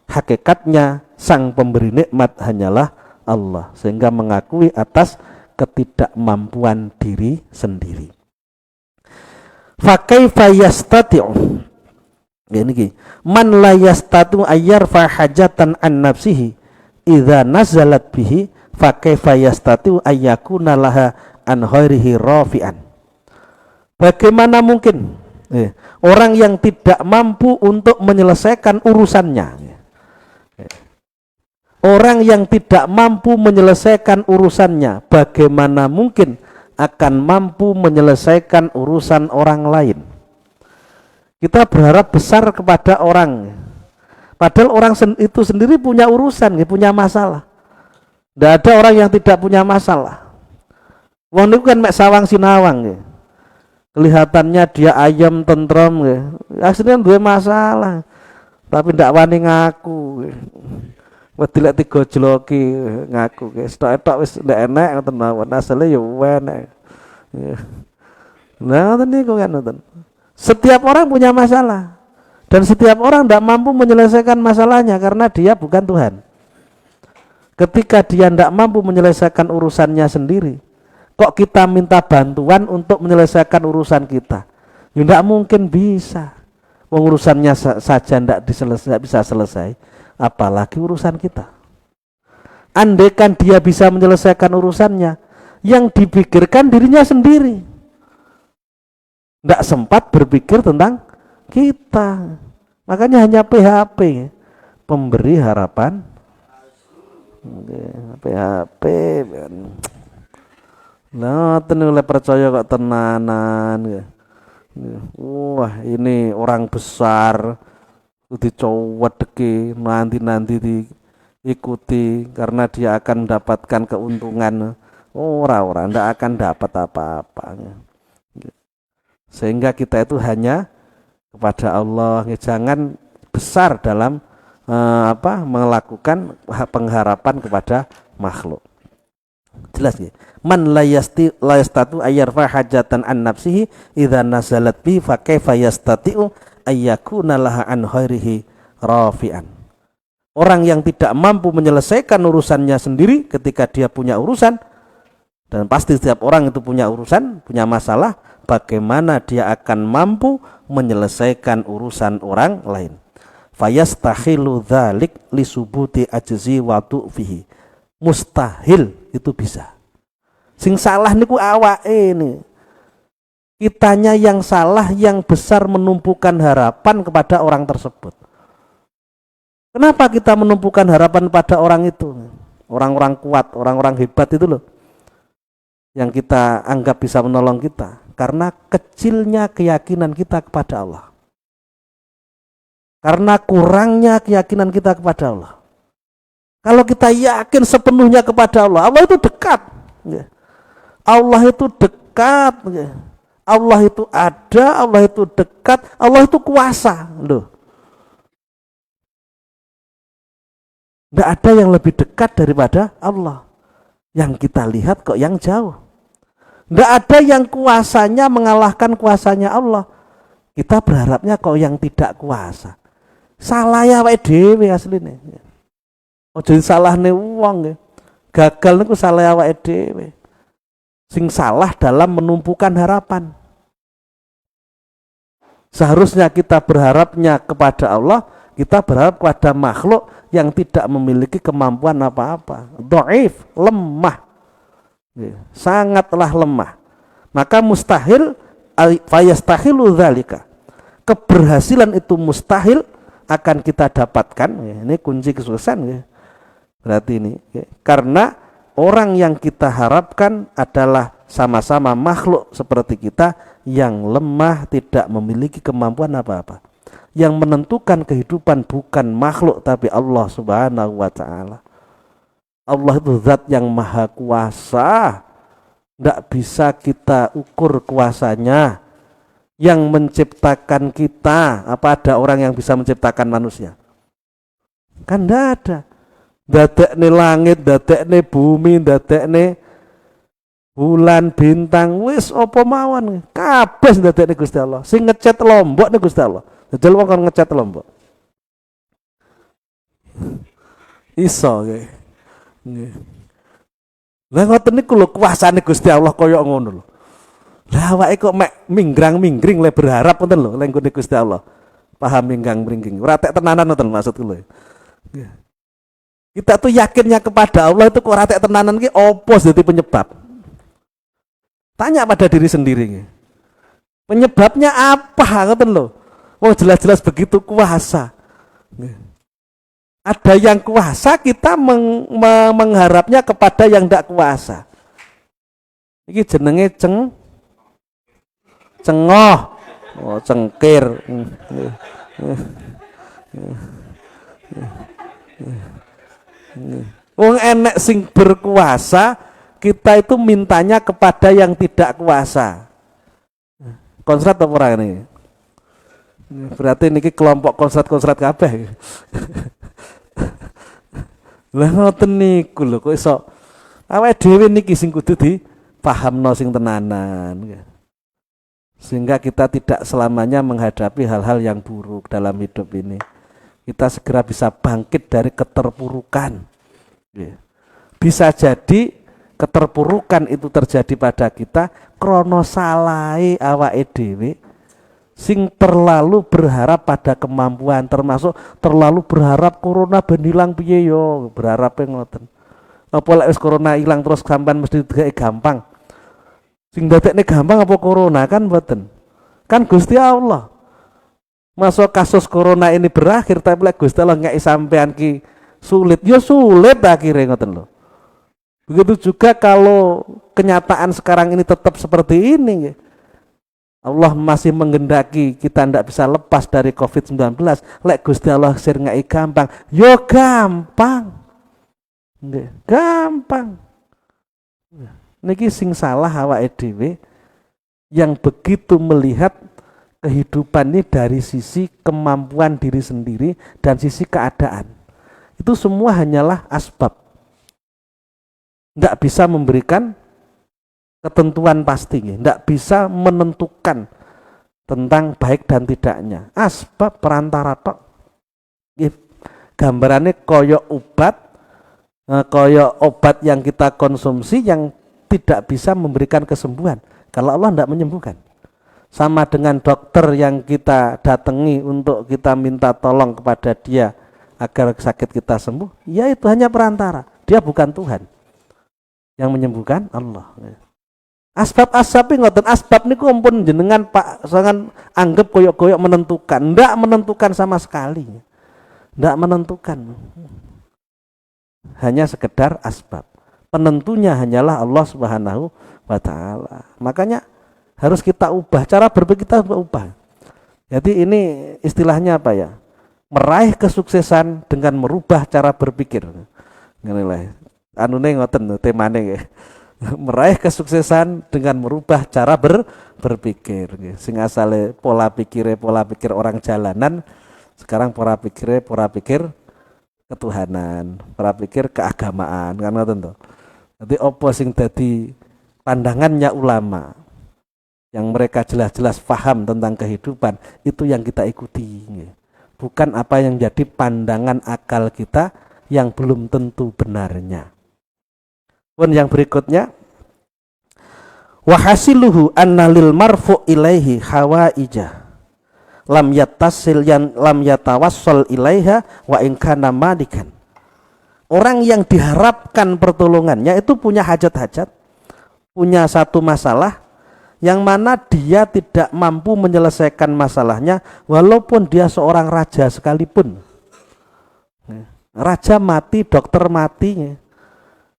Hakikatnya sang pemberi nikmat hanyalah Allah, sehingga mengakui atas ketidakmampuan diri sendiri. Fa kaifa yastati'u, ini man la yastatu ayyarfa hajatan an nafsihi idza nazalat bihi fa kaifa yastatu ayyakuna laha an ghairihi rafi'an. Bagaimana mungkin orang yang tidak mampu untuk menyelesaikan urusannya, orang yang tidak mampu menyelesaikan urusannya, bagaimana mungkin akan mampu menyelesaikan urusan orang lain? Kita berharap besar kepada orang, padahal orang itu sendiri punya urusan, punya masalah. Tidak ada orang yang tidak punya masalah. Wong niku kan mek sawang sinawang. kelihatannya dia ayam tentrem nggih. Asline duwe masalah. Tapi ndak wani ngaku. Wedi lek digojloki ngaku nggih. Stok-stok wis ndak enek ngoten mawon. Asale ya enek. Nah, ngoten niku kan ngoten. Setiap orang punya masalah dan setiap orang tidak mampu menyelesaikan masalahnya karena dia bukan Tuhan. Ketika dia tidak mampu menyelesaikan urusannya sendiri, kok kita minta bantuan untuk menyelesaikan urusan kita? Ya tidak mungkin bisa. Urusannya saja tidak bisa selesai, apalagi urusan kita. Andaikan dia bisa menyelesaikan urusannya, yang dipikirkan dirinya sendiri, tidak sempat berpikir tentang kita. Makanya hanya PHP, pemberi harapan. PHP. Nah, oleh percaya kok tenanan. Wah, ini orang besar dicowedeki nanti diikuti karena dia akan mendapatkan keuntungan. Orang ndak akan dapat apa-apa. Sehingga kita itu hanya kepada Allah, jangan besar dalam melakukan pengharapan kepada makhluk. Jelas ya. Man la yastatu ayyarfa hajatan an nafsihi idza nazalat bi fa kaifa yastati'u ayyakuna laha an ghairihi rafi'an. Orang yang tidak mampu menyelesaikan urusannya sendiri ketika dia punya urusan, dan pasti setiap orang itu punya urusan, punya masalah, bagaimana dia akan mampu menyelesaikan urusan orang lain. Fayastahilu dzalik lisubuti ajzi wa tu'fihi. Mustahil itu bisa. Sing salah niku awake ini. Kitanya yang salah, yang besar menumpukan harapan kepada orang tersebut. Kenapa kita menumpukan harapan pada orang itu? Orang-orang kuat, orang-orang hebat itu loh, yang kita anggap bisa menolong kita, karena kecilnya keyakinan kita kepada Allah, karena kurangnya keyakinan kita kepada Allah. Kalau kita yakin sepenuhnya kepada Allah, Allah itu dekat, Allah itu dekat, Allah itu ada, Allah itu dekat, Allah itu kuasa, loh. Tidak ada yang lebih dekat daripada Allah. Yang kita lihat kok yang jauh. Tidak ada yang kuasanya mengalahkan kuasanya Allah. Kita berharapnya kok yang tidak kuasa. Salah ya awake dhewe asline. Ojo salahne wong. Gagal niku salah awake dhewe. Sing salah dalam menumpukan harapan. Seharusnya kita berharapnya kepada Allah, kita berharap kepada makhluk yang tidak memiliki kemampuan apa-apa. Dhaif, lemah. Sangatlah lemah. Maka mustahil fayastahilu dzalika. Keberhasilan itu mustahil akan kita dapatkan. Ini kunci kesuksesan. Berarti ini karena orang yang kita harapkan adalah sama-sama makhluk seperti kita yang lemah, tidak memiliki kemampuan apa-apa. Yang menentukan kehidupan bukan makhluk tapi Allah Subhanahu wa ta'ala. Allah itu zat yang maha kuasa, tidak bisa kita ukur kuasanya. Yang menciptakan kita, apa ada orang yang bisa menciptakan manusia? Kan tidak ada. Dadekne langit, dadekne bumi, dadekne bulan, bintang, wis apa mawon kabeh dadekne Gusti Allah. Sing ngecat Lombok nih Gusti Allah. Dadi wong kon ngecat Lombok. Iso nggih. Nggih. Lah ngoten niku lho kuasane Gusti Allah kaya ngono lho. Lah awake kok mek minggrang-minggring le berharap ngoten lho lek nggone Gusti Allah. Paham minggang-minggring. Ora tek tenanan ngoten maksudku lho. Nggih. Kita tuh yakinnya kepada Allah itu kok ora tek tenanan ki opo dadi penyebab? Tanya pada diri sendiri. Penyebabnya apa ngoten lho? Oh jelas-jelas begitu kuasa. Ada yang kuasa, kita mengharapnya kepada yang tidak kuasa. Ini jenenge cengoh, oh, cengkir. Wong enek sing berkuasa, kita itu mintanya kepada yang tidak kuasa. Konslet apa ora ini? Berarti niki kelompok konslet kabeh. Lah ngoten niku lho kok iso awake dhewe niki sing kudu dipahamno sing tenanan. Sehingga kita tidak selamanya menghadapi hal-hal yang buruk dalam hidup ini. Kita segera bisa bangkit dari keterpurukan. Bisa jadi keterpurukan itu terjadi pada kita krono salai awake dhewe sing terlalu berharap pada kemampuan, termasuk terlalu berharap corona ben ilang piye yo, berharape ngoten. Apa lek wis corona ilang terus sampean mesti gawe gampang. Sing dadekne gampang apa corona kan mboten. Kan Gusti Allah. Masuk kasus corona ini berakhir tapi lek Gusti Allah ngeki sampean ki sulit, yo sulit akhirnya ngoten lho. Begitu juga kalau kenyataan sekarang ini tetap seperti ini. Allah masih menghendaki kita tidak bisa lepas dari COVID-19. Lek Gusti Allah sir ngeki gampang, yo gampang. Nggih, gampang. Niki sing salah awake dhewe yang begitu melihat kehidupan ini dari sisi kemampuan diri sendiri dan sisi keadaan. Itu semua hanyalah asbab. Enggak bisa memberikan ketentuan pasti, tidak bisa menentukan tentang baik dan tidaknya. Asbab perantara tok. Gambarannya koyok obat yang kita konsumsi yang tidak bisa memberikan kesembuhan. Kalau Allah tidak menyembuhkan. Sama dengan dokter yang kita datangi untuk kita minta tolong kepada dia agar sakit kita sembuh, ya itu hanya perantara. Dia bukan Tuhan. Yang menyembuhkan Allah. Asbab-asbab ngoten, asbab niku ampun jenengan Pak sangan anggap koyok-koyok menentukan, ndak menentukan sama sekali. Ndak menentukan. Hanya sekedar asbab. Penentunya hanyalah Allah Subhanahu wa taala. Makanya harus kita ubah cara berpikir, kita ubah. Jadi ini istilahnya apa ya? Meraih kesuksesan dengan merubah cara berpikir. Ngene lah. Anune ngoten temane nggih. Meraih kesuksesan dengan merubah cara berpikir. Sing asale pola pikir orang jalanan, sekarang pola pikir ketuhanan, pola pikir keagamaan, kan ngoten to. Dadi apa sing dadi pandangannya ulama yang mereka jelas-jelas paham tentang kehidupan, itu yang kita ikuti. Bukan apa yang jadi pandangan akal kita yang belum tentu benarnya. Pun yang berikutnya, wa hasiluhu anna lil marfu ilaihi hawaija lam yatawassal ilaiha wa in kana malikan. Orang yang diharapkan pertolongannya itu punya hajat-hajat, punya satu masalah yang mana dia tidak mampu menyelesaikan masalahnya walaupun dia seorang raja sekalipun. Raja mati, dokter mati,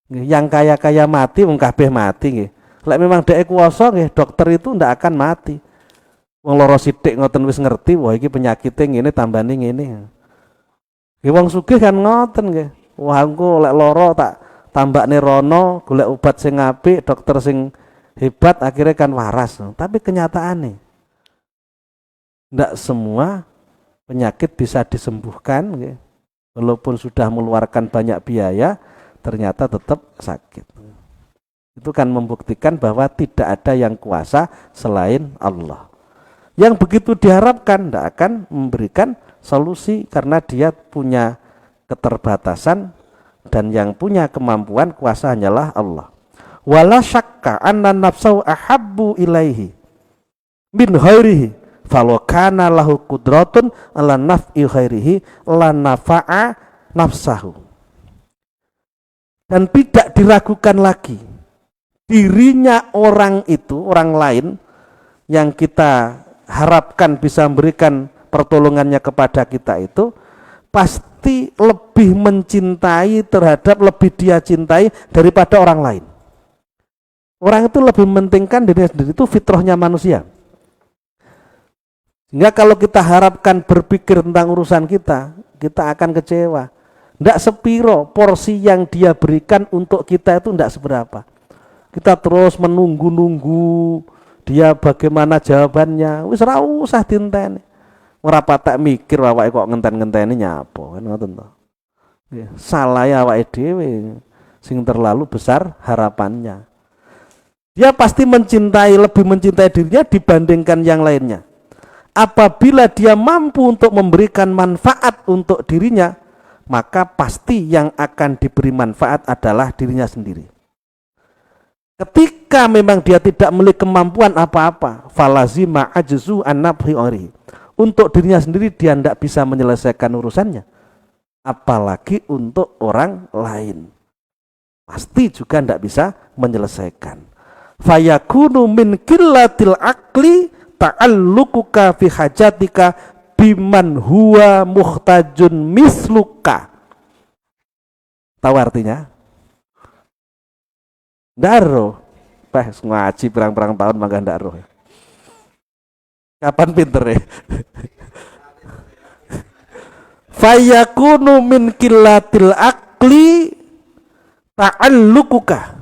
yang kaya-kaya mati, wong kabeh mati nggih. Lek memang dhek kuwasa nggih, dokter itu ndak akan mati. Wong lara sithik ngoten wis ngerti, wah iki penyakite ngene tambane ngene. Nggih wong sugih kan ngoten nggih. Wah engko lek lara tak tambakne rono, golek obat sing apik, dokter sing hebat akhirnya kan waras. Tapi kenyataane ndak semua penyakit bisa disembuhkan nggih. Walaupun sudah mengeluarkan banyak biaya, ternyata tetap sakit. Itu kan membuktikan bahwa tidak ada yang kuasa selain Allah. Yang begitu diharapkan tidak akan memberikan solusi karena dia punya keterbatasan dan yang punya kemampuan kuasa hanyalah Allah. Wala syakka anna nafsahu ahabbu ilaihi min ghairihi falau kana lahu qudratun ala naf'i ghairihi la nafa'a nafsahu. Dan tidak diragukan lagi dirinya orang itu, orang lain yang kita harapkan bisa memberikan pertolongannya kepada kita itu pasti lebih mencintai terhadap, lebih dia cintai daripada orang lain. Orang itu lebih mementingkan dirinya sendiri, itu fitrahnya manusia. Sehingga kalau kita harapkan berpikir tentang urusan kita, kita akan kecewa. Tidak sepiro porsi yang dia berikan untuk kita itu tidak seberapa. Kita terus menunggu-nunggu dia bagaimana jawabannya, wis ora usah dinteni. Ora patek mikir awake kok ngenten-ngenteni nyapa, kan ngoten to. Salah ya awake dhewe sing terlalu besar harapannya. Dia pasti lebih mencintai dirinya dibandingkan yang lainnya. Apabila dia mampu untuk memberikan manfaat untuk dirinya, maka pasti yang akan diberi manfaat adalah dirinya sendiri. Ketika memang dia tidak memiliki kemampuan apa-apa, falazima ajzu an nafhi ori. Untuk dirinya sendiri dia tidak bisa menyelesaikan urusannya, apalagi untuk orang lain. Pasti juga tidak bisa menyelesaikan. Fayakunu min qillatil aqli ta'alluquka fi hajatika biman huwa muhtajun misluka. Tahu artinya? Ndaro. Ngaji perang-perang tahun mangga ndaro. Kapan pinter ya? Fayakunu min qillatil aqli ta'alluquka.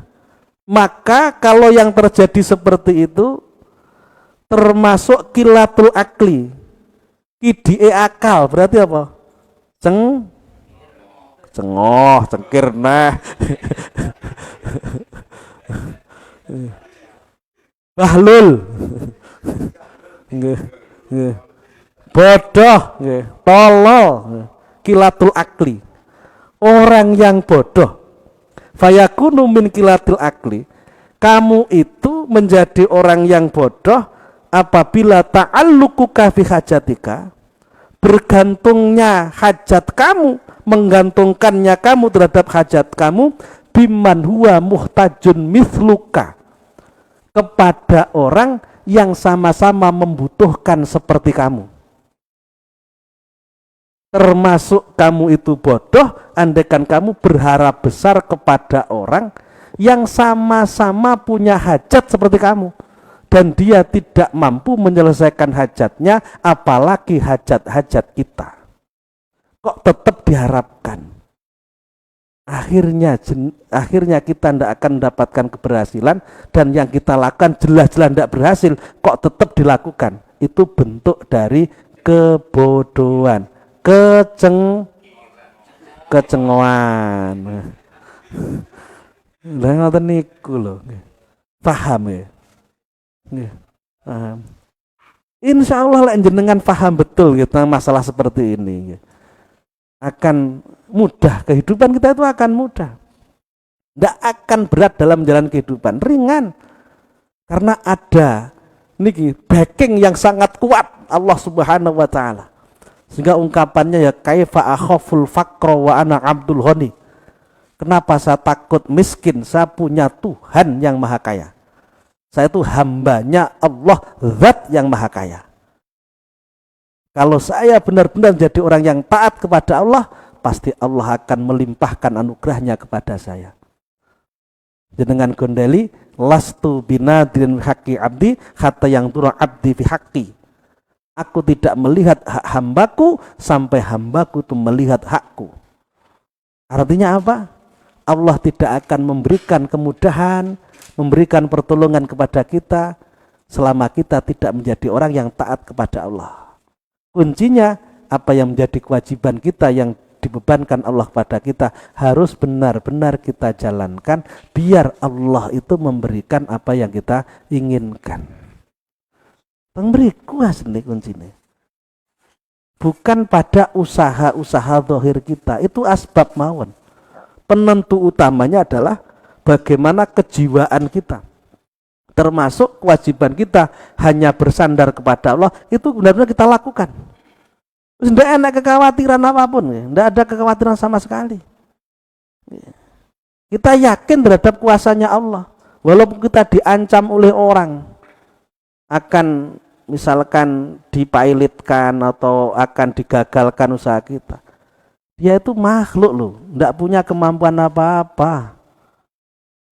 Maka kalau yang terjadi seperti itu termasuk qillatul aqli. Kidie akal berarti apa? Cengoh, cengkir nah. Bahlul. Bodoh, tolol, kilatul akli. Orang yang bodoh. Fayakunu min kilatil akli. Kamu itu menjadi orang yang bodoh apabila ta'alluquka fi hajatika, bergantungnya hajat kamu, menggantungkannya kamu terhadap hajat kamu, biman huwa muhtajun mithluka, kepada orang yang sama-sama membutuhkan seperti kamu. Termasuk kamu itu bodoh andaikan kamu berharap besar kepada orang yang sama-sama punya hajat seperti kamu dan dia tidak mampu menyelesaikan hajatnya, apalagi hajat-hajat kita. Kok tetap diharapkan? Akhirnya kita tidak akan mendapatkan keberhasilan, dan yang kita lakukan jelas-jelas tidak berhasil kok tetap dilakukan. Itu bentuk dari kebodohan, kecengoan. Lah ngoten niku lho. Paham ya? Nggih. Paham. Insya Allah lek jenengan paham betul gitu masalah seperti ini, akan mudah, kehidupan kita itu akan mudah. Tidak akan berat dalam jalan kehidupan, ringan. Karena ada niki backing yang sangat kuat Allah Subhanahu wa taala. Sehingga ungkapannya ya kaifa akhaful faqra wa ana abdul ghani. Kenapa saya takut miskin? Saya punya Tuhan yang maha kaya. Saya itu hambanya Allah, zat yang maha kaya. Kalau saya benar-benar jadi orang yang taat kepada Allah, pasti Allah akan melimpahkan anugerahnya kepada saya. Jenengan gondeli, lastu binadirin haqqi abdi hatta yang turun abdi fi haqqi. Aku tidak melihat hak hambaku sampai hambaku itu melihat hakku. Artinya apa? Allah tidak akan memberikan kemudahan, memberikan pertolongan kepada kita selama kita tidak menjadi orang yang taat kepada Allah. Kuncinya apa yang menjadi kewajiban kita yang dibebankan Allah pada kita harus benar-benar kita jalankan biar Allah itu memberikan apa yang kita inginkan. Pemberiku asli kuncinya. Bukan pada usaha-usaha zahir kita, itu asbab mawon. Penentu utamanya adalah bagaimana kejiwaan kita. Termasuk kewajiban kita hanya bersandar kepada Allah, itu benar-benar kita lakukan. Tidak ada kekhawatiran apapun, tidak ada kekhawatiran sama sekali. Kita yakin terhadap kuasanya Allah, walaupun kita diancam oleh orang akan misalkan dipailitkan atau akan digagalkan usaha kita. Dia itu makhluk loh, tidak punya kemampuan apa-apa.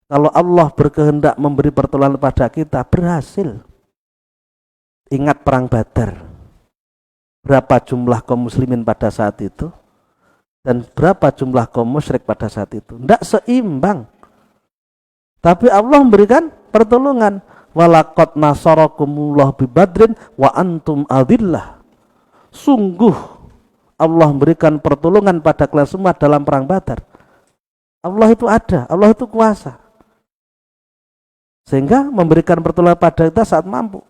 Kalau Allah berkehendak memberi pertolongan pada kita, berhasil. Ingat perang Badar. Berapa jumlah kaum muslimin pada saat itu? Dan berapa jumlah kaum musyrik pada saat itu? Tidak seimbang. Tapi Allah memberikan pertolongan. walaqad nasarakumullah bi Badrin wa antum adillah. Sungguh Allah memberikan pertolongan pada kalian semua dalam perang Badar. Allah itu ada, Allah itu kuasa. Sehingga memberikan pertolongan pada kita saat mampu.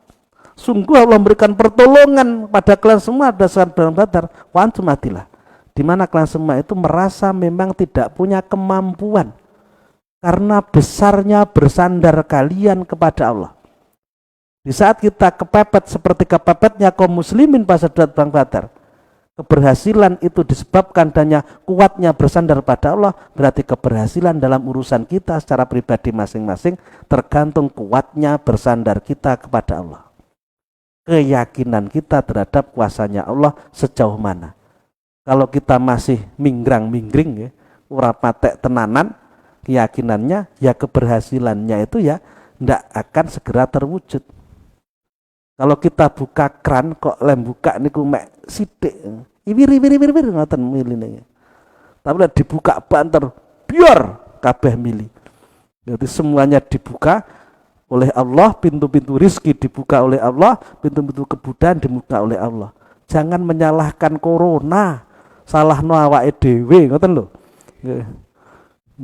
Sungguh Allah memberikan pertolongan pada kalian semua saat perang Badar, wa antum adillah. Di mana kalian semua itu merasa memang tidak punya kemampuan karena besarnya bersandar kalian kepada Allah. Di saat kita kepepet seperti kepepetnya kaum muslimin pada saat perang Badar, keberhasilan itu disebabkan adanya kuatnya bersandar pada Allah. Berarti keberhasilan dalam urusan kita secara pribadi masing-masing tergantung kuatnya bersandar kita kepada Allah. Keyakinan kita terhadap kuasanya Allah sejauh mana. Kalau kita masih minggrang-minggring ya, ora patek tenanan, keyakinannya ya keberhasilannya itu ya ndak akan segera terwujud. Kalau kita buka kran kok lem buka niku mek sithik. Iwir ngoten miline. Tapi lek dibuka banter biar kabeh mili. Jadi semuanya dibuka oleh Allah, pintu-pintu rizki dibuka oleh Allah, pintu-pintu kebudayaan dibuka oleh Allah. Jangan menyalahkan corona, salahno awake dhewe ngoten lho. Nggih.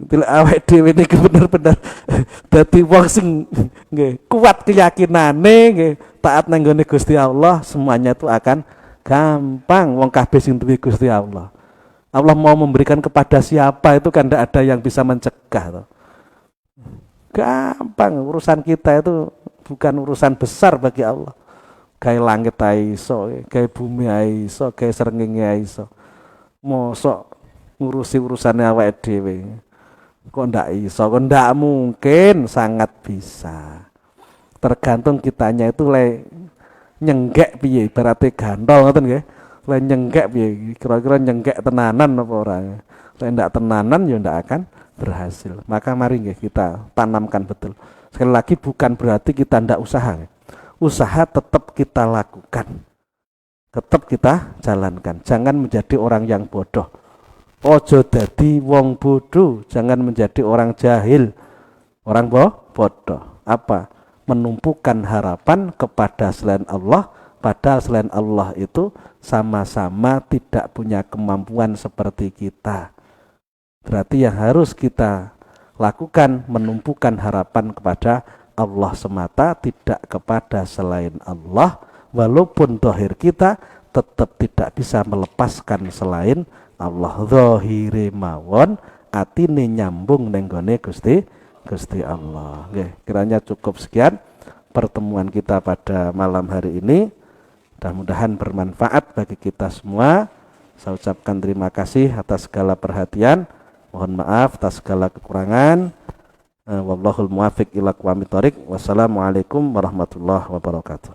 Tilek awake dhewe niki bener-bener dadi wong sing nggih kuat keyakinane nggih taat nang nggone Gusti Allah, semuanya itu akan gampang. Wong kabeh sing duwe Gusti Allah. Allah mau memberikan kepada siapa itu kan tidak ada yang bisa mencegah. Gampang, urusan kita itu bukan urusan besar bagi Allah. Gawe langit iso, gawe bumi iso, gawe srengenge iso. Mosok ngurusi urusane awake dhewe. Kok ndak iso, kok ndak mungkin, sangat bisa. Tergantung kitanya itu le nyenggek piye, berarti gantol ngoten nggih. Le nyenggek piye, kira-kira nyenggek tenanan apa ora. Le ndak tenanan ya ndak akan berhasil. Maka mari nggih kita tanamkan betul. Sekali lagi bukan berarti kita ndak usaha. Usaha tetap kita lakukan. Tetap kita jalankan. Jangan menjadi orang yang bodoh. Ojo dadi wong bodoh, jangan menjadi orang jahil, orang bodoh. Apa? Menumpukan harapan kepada selain Allah, padahal selain Allah itu sama-sama tidak punya kemampuan seperti kita. Berarti yang harus kita lakukan menumpukan harapan kepada Allah semata, tidak kepada selain Allah. Walaupun dohir kita tetap tidak bisa melepaskan selain Allah. Zahire mawon atine nyambung ning gone Gusti Allah. Nggih, kiranya cukup sekian pertemuan kita pada malam hari ini. Mudah-mudahan bermanfaat bagi kita semua. Saya ucapkan terima kasih atas segala perhatian. Mohon maaf atas segala kekurangan. Wallahul muwaffiq ila aqwamit thoriq. Wassalamualaikum warahmatullahi wabarakatuh.